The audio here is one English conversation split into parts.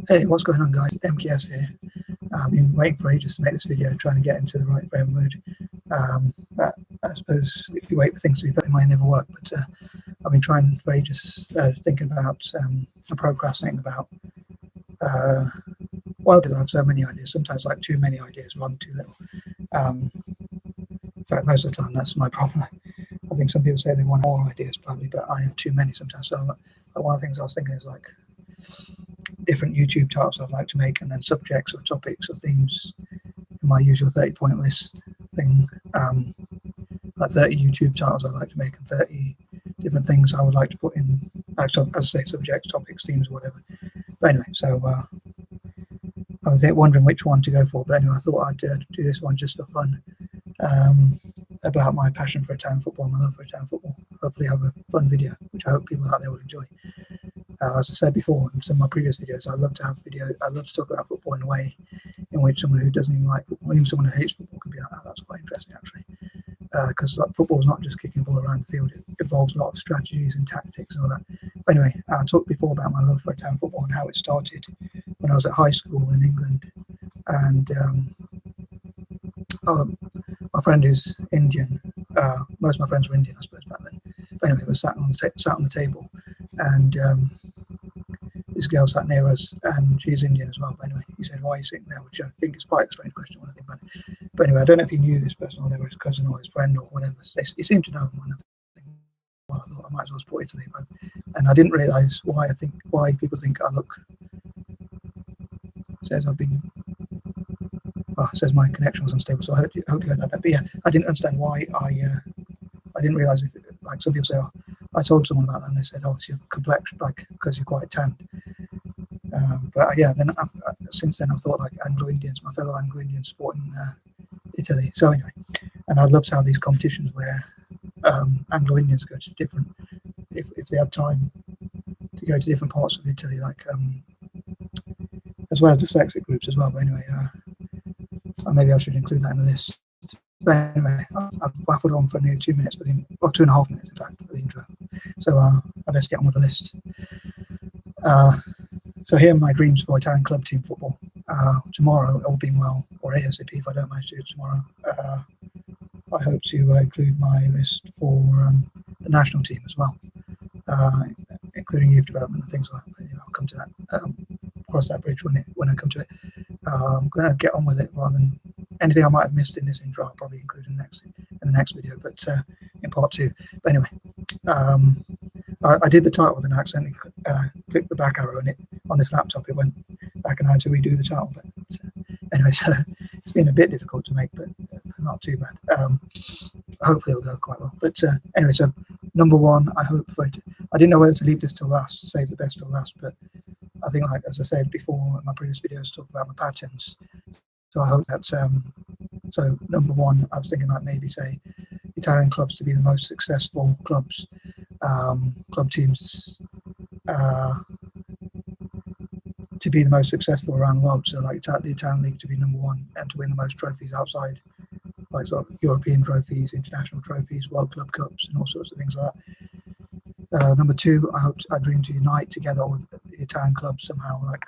Hey, what's going on, guys? MKS here. I've been waiting for ages to make this video, trying to get into the right frame of mood. But I suppose if you wait for things to be better, it might never work. But I've been trying for ages, thinking about and procrastinating about. Well, because I have so many ideas, sometimes like too many ideas rather than too little. In fact, most of the time, that's my problem. I think some people say they want more ideas, probably, but I have too many sometimes. So, one of the things I was thinking is like different YouTube titles I'd like to make, and then subjects or topics or themes in my usual 30-point list thing. Like 30 YouTube titles I'd like to make, and 30 different things I would like to put in, as I say, subjects, topics, themes, or whatever. But anyway, so I was wondering which one to go for. But anyway, I thought I'd do this one just for fun, about my passion for Italian football, my love for Italian football. Hopefully, have a fun video, which I hope people out there will enjoy. As I said before in some of my previous videos, I love to talk about football in a way in which someone who doesn't even like football, even someone who hates football, can be like, oh, that's quite interesting actually. Because football is not just kicking the ball around the field; it involves a lot of strategies and tactics and all that. But anyway, I talked before about my love for Italian football and how it started when I was at high school in England, and my friend is Indian. Most of my friends were Indian, I suppose, back then. But anyway, we sat on the table, and this girl sat near us, and she's Indian as well. But anyway, he said, "Why are you sitting there?" Which I think is quite a strange question when I think about it. But anyway, I don't know if he knew this person or they were his cousin or his friend or whatever. He seemed to know him. Well, I thought I might as well put it to them. And I didn't realise why people think I look. Says I've been. Well, it says my connection was unstable, so I hope you heard that. But yeah, I didn't understand why I didn't realise if like some people say, oh, I told someone about that and they said, oh, it's your complexion, like because you're quite tanned. But yeah, then since then I've thought like Anglo-Indians, my fellow Anglo-Indians supporting Italy. So anyway, and I'd love to have these competitions where Anglo-Indians go to different, if they have time to go to different parts of Italy, like as well as dyslexic groups as well. But anyway, maybe I should include that in the list. But anyway, I've waffled on for nearly 2 minutes, or 2.5 minutes in fact, for the intro. So I best get on with the list. So here are my dreams for Italian club team football. Tomorrow, all being well, or ASAP if I don't manage to do it tomorrow, I hope to include my list for the national team as well, including youth development and things like that. But I'll come to that, cross that bridge when I come to it. I'm going to get on with it rather than anything I might have missed in this intro. I'll probably include in the next video, but in part 2. But anyway, I did the title and I accidentally clicked the back arrow, and it on this laptop it went back and I had to redo the title. But anyway, so it's been a bit difficult to make, but not too bad. Hopefully it'll go quite well. But anyway, so number 1, I hope for it. I didn't know whether to leave this till last, save the best till last, but I think, like as I said before in my previous videos, talk about my patterns. So I hope that so number 1, I was thinking like maybe say Italian clubs to be the most successful clubs, club teams to be the most successful around the world. So like the Italian league to be number 1 and to win the most trophies outside, like sort of European trophies, international trophies, World Club Cups, and all sorts of things like that. Number 2, I dream to unite together all the Italian clubs somehow, like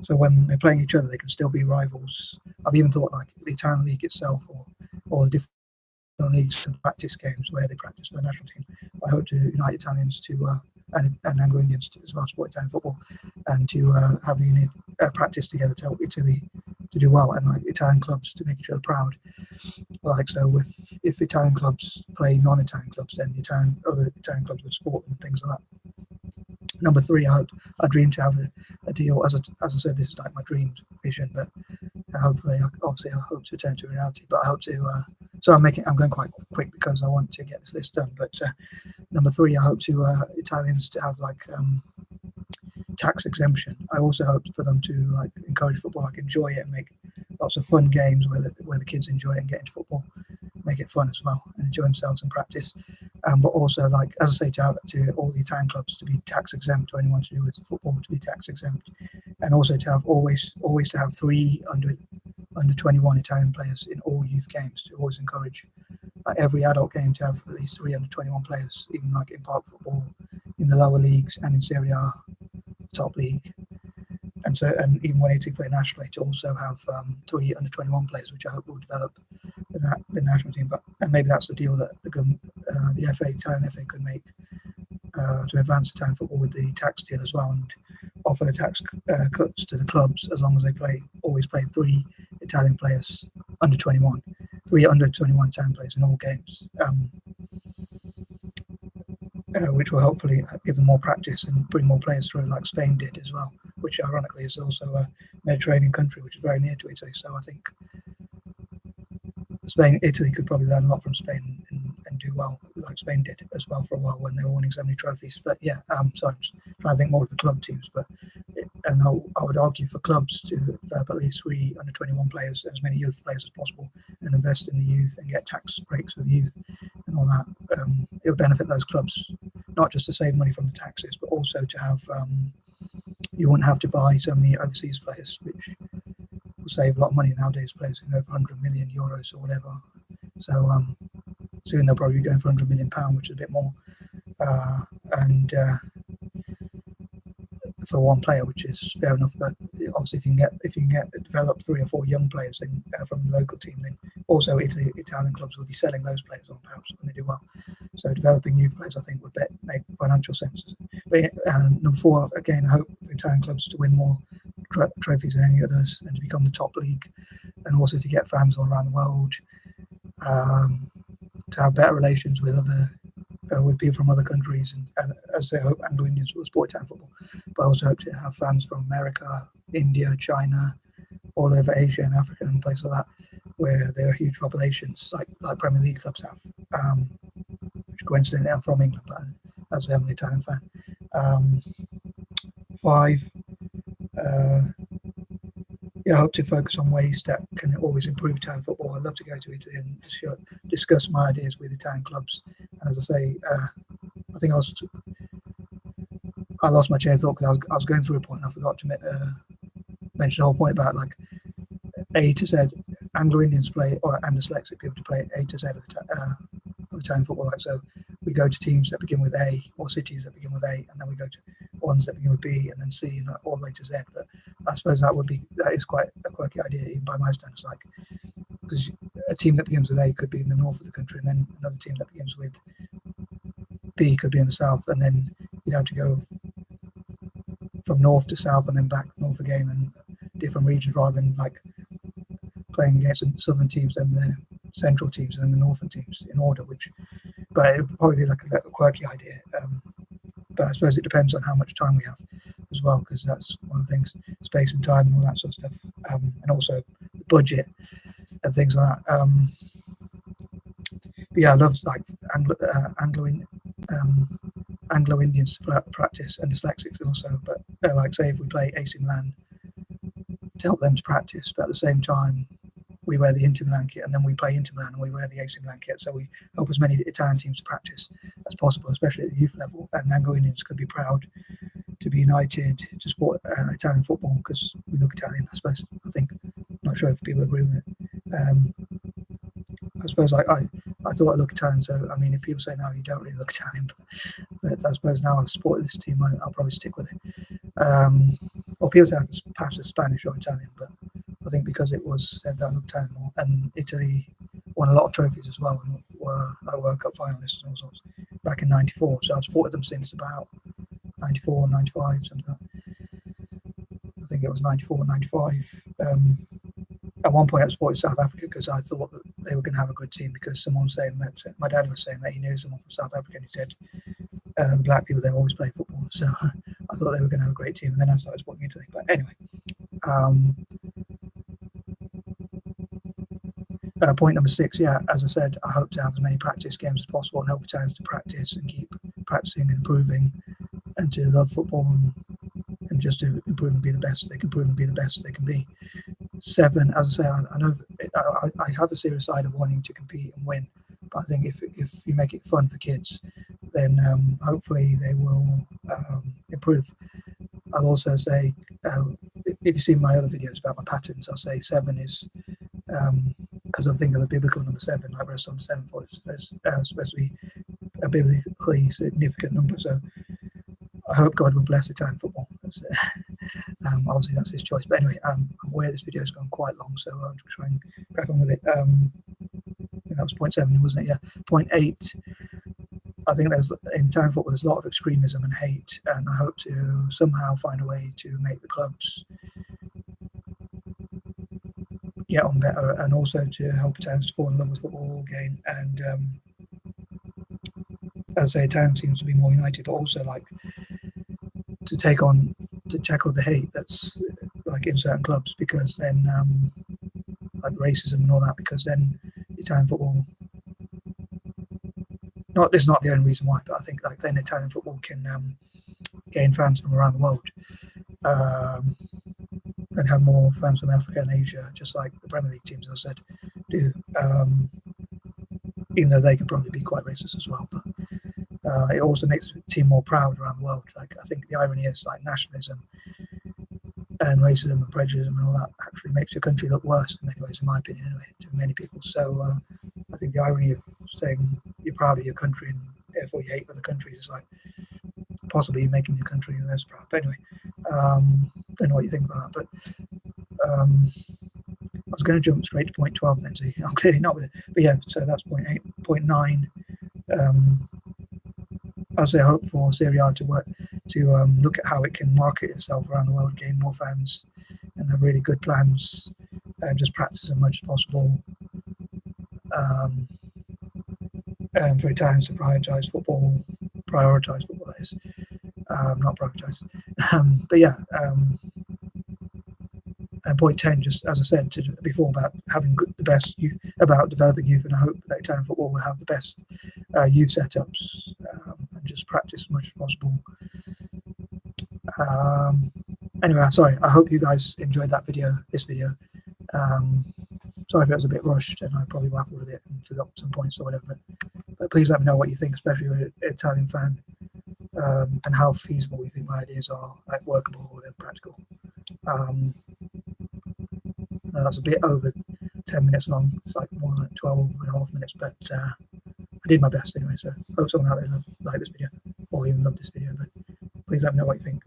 so when they're playing each other, they can still be rivals. I've even thought like the Italian league itself, or the different leagues and practice games where they practice for the national team. I hope to unite Italians to and Anglo-Indians as well, support Italian football, and to have a unit practice together to help Italy to do well, and like Italian clubs to make each other proud. Like so, if Italian clubs play non-Italian clubs, then other Italian clubs would support them, things like that. Number 3, I dream to have a deal. As I said, this is like my dream vision, but hopefully, obviously, I hope to turn to reality. But I hope to. So I'm going quite quick because I want to get this list done. But number 3, I hope to Italians to have like tax exemption. I also hope for them to like encourage football, like enjoy it, and make lots of fun games where the kids enjoy it and get into football, make it fun as well, and enjoy themselves and practice. But also, like as I say, to all the Italian clubs to be tax exempt, or anyone to do with football to be tax exempt, and also to have always to have 3 under 21 Italian players in all youth games, to always encourage like every adult game to have at least 3 under 21 players, even like in park football, in the lower leagues and in Serie A top league. and even when Italy play nationally, to also have 3 under-21 players, which I hope will develop the national team. And maybe that's the deal that the FA, Italian FA, could make to advance Italian football with the tax deal as well, and offer tax cuts to the clubs as long as they always play 3 Italian players under 21, 3 under 21 Italian players in all games, which will hopefully give them more practice and bring more players through, like Spain did as well, which ironically is also a Mediterranean country, which is very near to Italy. So I think Italy could probably learn a lot from Spain and do well, like Spain did as well for a while when they were winning so many trophies. But yeah, sorry, I'm just trying to think more of the club teams. And I would argue for clubs to develop at least 3 under-21 players, as many youth players as possible, and invest in the youth and get tax breaks for the youth and all that. It would benefit those clubs, not just to save money from the taxes, but also to have you wouldn't have to buy so many overseas players, which will save a lot of money nowadays. Players over 100 million euros or whatever. So soon they'll probably be going for 100 million pound, which is a bit more. And for one player, which is fair enough. But obviously, if you can get develop 3 or 4 young players from the local team, then also Italian clubs will be selling those players on perhaps when they do well. So developing youth players, I think, would make financial sense. But number 4, again, I hope for Italian clubs to win more trophies than any others and to become the top league, and also to get fans all around the world, to have better relations with people from other countries, and as I hope Anglo-Indians will support Italian football, but I also hope to have fans from America, India, China, all over Asia and Africa and places like that, where there are huge populations, like Premier League clubs have, which coincidentally I'm from England, but as I'm an Italian fan. 5, I hope to focus on ways that can always improve Italian football. I'd love to go to Italy and discuss my ideas with Italian clubs. And as I say, I think I lost my chain of thought because I was going through a point and I forgot to mention the whole point about like A to Z. Anglo-Indians play, and dyslexic people to play A to Z of Italian football. Like, so we go to teams that begin with A, or cities that begin with A, and then we go to ones that begin with B and then C, and all the way to Z. But I suppose that is quite a quirky idea, even by my standards. Like, because a team that begins with A could be in the north of the country, and then another team that begins with B could be in the south, and then you'd have to go from north to south and then back north again, and different regions, rather than like playing against the southern teams, then the central teams, and then the northern teams in order. But it would probably be like a quirky idea. But I suppose it depends on how much time we have as well, because that's one of the things, space and time and all that sort of stuff, and also the budget and things like that. But yeah, I love like Anglo-Indians to practice, and dyslexics also. But like, say if we play AC Milan, to help them to practice, but at the same time we wear the Inter Milan kit, and then we play Inter Milan and we wear the AC Milan kit. So we help as many Italian teams to practice as possible, especially at the youth level. And Anglo-Indians could be proud to be united to support Italian football, because we look Italian, I suppose. I think, not sure if people agree with it. I suppose I thought I look Italian, so I mean, if people say no, you don't really look Italian, but I suppose now I've supported this team, I'll probably stick with it. Or people say I can pass as Spanish or Italian, but I think because it was said that I looked Italian more, and Italy won a lot of trophies as well, and were like World Cup finalists and all sorts back in '94. So I've supported them since about '94, '95, something like that. I think it was '94, '95. At one point I supported South Africa because I thought that they were going to have a good team, because someone was saying that, my dad was saying that he knew someone from South Africa, and he said the black people, they always play football. So I thought they were going to have a great team, and then I started supporting Italy. But anyway, point number 6, as I said, I hope to have as many practice games as possible and help Italians to practice and keep practicing and improving, and to love football and just to improve and be the best they can prove and be the best they can be. 7, as I say, I know I have a serious side of wanting to compete and win, but I think if you make it fun for kids, then hopefully they will improve. I'll also say, if you've seen my other videos about my patterns, I'll say 7 is, because I'm thinking of the biblical number 7, like rest on the 7th, it's supposed to be a biblically significant number. So I hope God will bless Italian football. Obviously that's his choice, but anyway, I'm aware this video has gone quite long, so I'll try and crack on with it. I think that was point 7, wasn't it? Yeah. Point 8, I think in Italian football there's a lot of extremism and hate, and I hope to somehow find a way to make the clubs get on better, and also to help Italians fall in love with football again. And as I say, Italians seems to be more united, but also like to tackle the hate that's like in certain clubs, because then like racism and all that, because then Italian football, this is not the only reason why, but I think like then Italian football can gain fans from around the world, and have more fans from Africa and Asia, just like the Premier League teams, as I said, do, even though they can probably be quite racist as well. But it also makes the team more proud around the world. Like, I think the irony is, like, nationalism and racism and prejudice and all that actually makes your country look worse in many ways, in my opinion, anyway, to many people. So I think the irony of saying you're proud of your country and therefore you hate other countries is like possibly making your country less proud. But anyway, don't know what you think about that. But I was going to jump straight to point 12 then, so I'm clearly not with it. But yeah, so that's point 8. Point 9, I'll say I hope for Serie A to work to look at how it can market itself around the world, gain more fans, and have really good plans, and just practice as much as possible. And for Italians to prioritize football, that is, not prioritize. But yeah, and point 10, just as I said before, about having the best youth, about developing youth, and I hope that Italian football will have the best youth setups, and just practice as much as possible. Anyway, sorry, I hope you guys enjoyed this video. Sorry if it was a bit rushed and I probably waffled a bit and forgot some points or whatever, but please let me know what you think, especially if you're an Italian fan, and how feasible you think my ideas are, like workable or they're practical. That's a bit over 10 minutes long. It's like more like 12 and a half minutes, but I did my best anyway, so hope someone out there liked this video or even loved this video. But please let me know what you think.